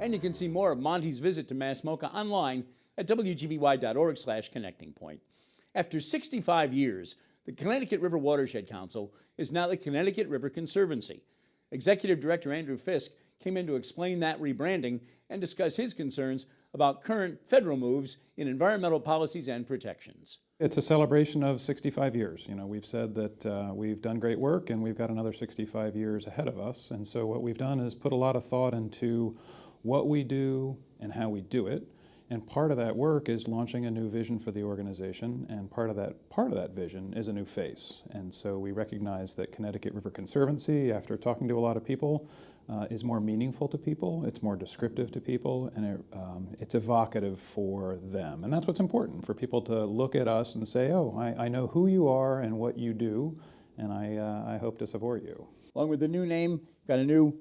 And you can see more of Monty's visit to Massmoka online at wgby.org/connecting point. After 65 years, the Connecticut River Watershed Council is now the Connecticut River Conservancy. Executive Director Andrew Fisk came in to explain that rebranding and discuss his concerns about current federal moves in environmental policies and protections. It's a celebration of 65 years. We've said that we've done great work and we've got another 65 years ahead of us. And so what we've done is put a lot of thought into what we do and how we do it. And part of that work is launching a new vision for the organization, and part of that vision is a new face. And so we recognize that Connecticut River Conservancy, after talking to a lot of people, is more meaningful to people, it's more descriptive to people, and it's evocative for them. And that's what's important, for people to look at us and say, oh, I know who you are and what you do, and I hope to support you. Along with the new name, got a new,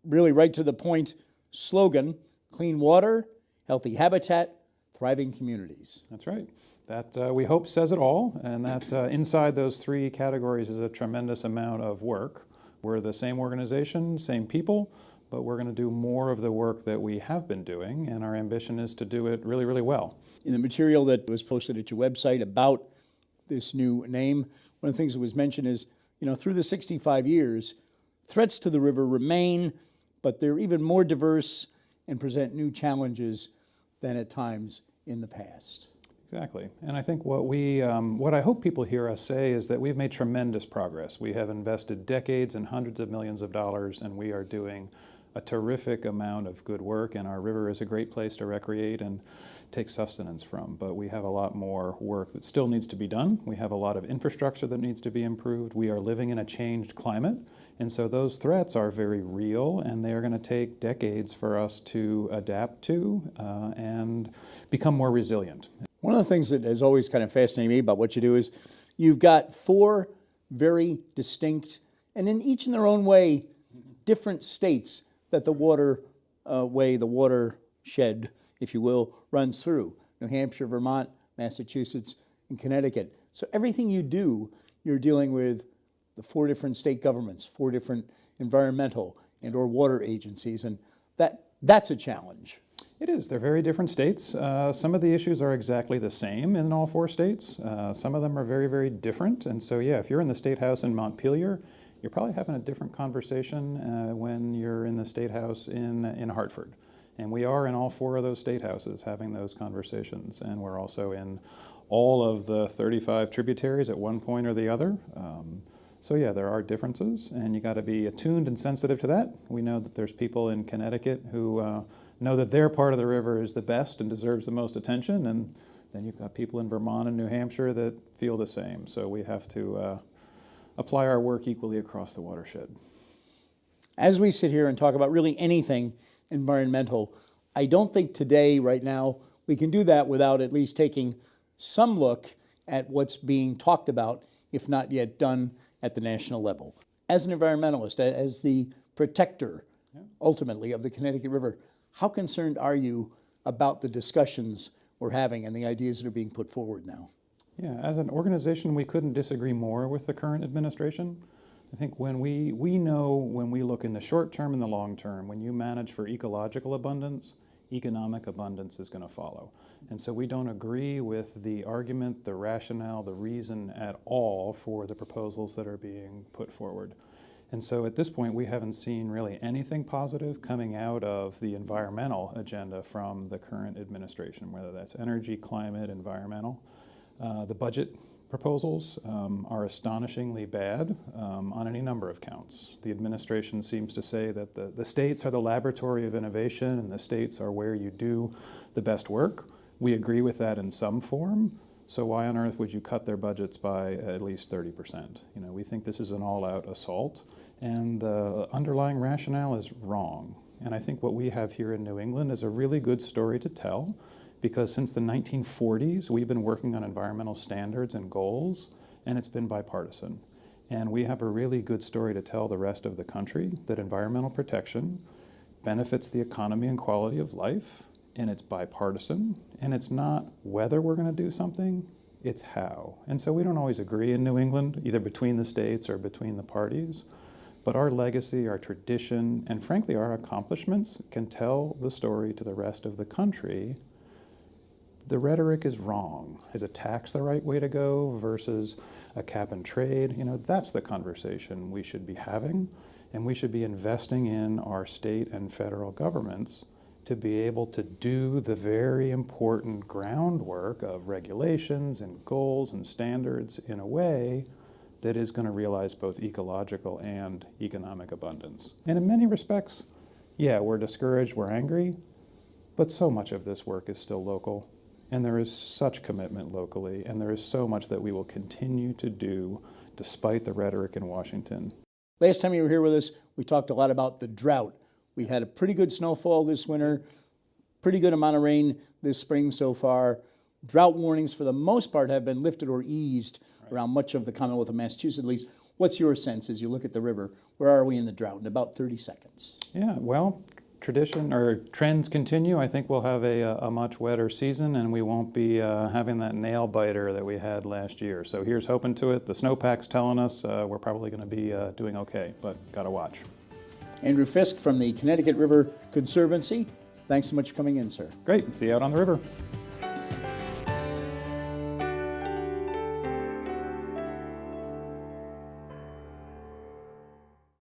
really right to the point slogan: clean water, healthy habitat, thriving communities. That's right. That, we hope, says it all, and that inside those three categories is a tremendous amount of work. We're the same organization, same people, but we're going to do more of the work that we have been doing, and our ambition is to do it really, really well. In the material that was posted at your website about this new name, one of the things that was mentioned is, through the 65 years, threats to the river remain, but they're even more diverse and present new challenges than at times in the past. Exactly. And I think what I hope people hear us say is that we've made tremendous progress. We have invested decades and hundreds of millions of dollars, and we are doing a terrific amount of good work, and our river is a great place to recreate and take sustenance from. But we have a lot more work that still needs to be done. We have a lot of infrastructure that needs to be improved. We are living in a changed climate, and so those threats are very real, and they are going to take decades for us to adapt to and become more resilient. One of the things that has always kind of fascinated me about what you do is you've got four very distinct, and in each in their own way, different states that the watershed, if you will, runs through: New Hampshire, Vermont, Massachusetts, and Connecticut. So everything you do, you're dealing with the four different state governments, four different environmental and or water agencies, and that's a challenge. It is. They're very different states. Some of the issues are exactly the same in all four states. Some of them are very, very different. And so, yeah, if you're in the State House in Montpelier, you're probably having a different conversation when you're in the State House in Hartford. And we are in all four of those state houses having those conversations. And we're also in all of the 35 tributaries at one point or the other. So yeah, there are differences, and you got to be attuned and sensitive to that. We know that there's people in Connecticut who know that their part of the river is the best and deserves the most attention, and then you've got people in Vermont and New Hampshire that feel the same. So we have to apply our work equally across the watershed. As we sit here and talk about really anything environmental, I don't think today, right now, we can do that without at least taking some look at what's being talked about, if not yet done, at the national level. As an environmentalist, as the protector, ultimately, of the Connecticut River, how concerned are you about the discussions we're having and the ideas that are being put forward now? Yeah, as an organization, we couldn't disagree more with the current administration. I think when we know when we look in the short term and the long term, when you manage for ecological abundance, economic abundance is going to follow. And so we don't agree with the argument, the rationale, the reason at all for the proposals that are being put forward. And so at this point, we haven't seen really anything positive coming out of the environmental agenda from the current administration, whether that's energy, climate, environmental. The budget proposals are astonishingly bad on any number of counts. The administration seems to say that the states are the laboratory of innovation and the states are where you do the best work. We agree with that in some form. So why on earth would you cut their budgets by at least 30%? We think this is an all-out assault, and the underlying rationale is wrong. And I think what we have here in New England is a really good story to tell, because since the 1940s, we've been working on environmental standards and goals, and it's been bipartisan. And we have a really good story to tell the rest of the country that environmental protection benefits the economy and quality of life, and it's bipartisan, and it's not whether we're going to do something, it's how. And so we don't always agree in New England, either between the states or between the parties, But our legacy, our tradition, and frankly our accomplishments can tell the story to the rest of the country. The rhetoric is wrong. Is a tax the right way to go versus a cap and trade? That's the conversation we should be having, and we should be investing in our state and federal governments to be able to do the very important groundwork of regulations and goals and standards in a way that is going to realize both ecological and economic abundance. And in many respects, yeah, we're discouraged, we're angry, but so much of this work is still local. And there is such commitment locally, and there is so much that we will continue to do despite the rhetoric in Washington. Last time you were here with us, we talked a lot about the drought. We had a pretty good snowfall this winter, pretty good amount of rain this spring so far. Drought warnings, for the most part, have been lifted or eased around much of the Commonwealth of Massachusetts, at least. What's your sense as you look at the river? Where are we in the drought? In about 30 seconds. Yeah, well, tradition or trends continue. I think we'll have a much wetter season, and we won't be having that nail biter that we had last year. So here's hoping to it. The snowpack's telling us we're probably going to be doing okay, but got to watch. Andrew Fisk from the Connecticut River Conservancy. Thanks so much for coming in, sir. Great. See you out on the river.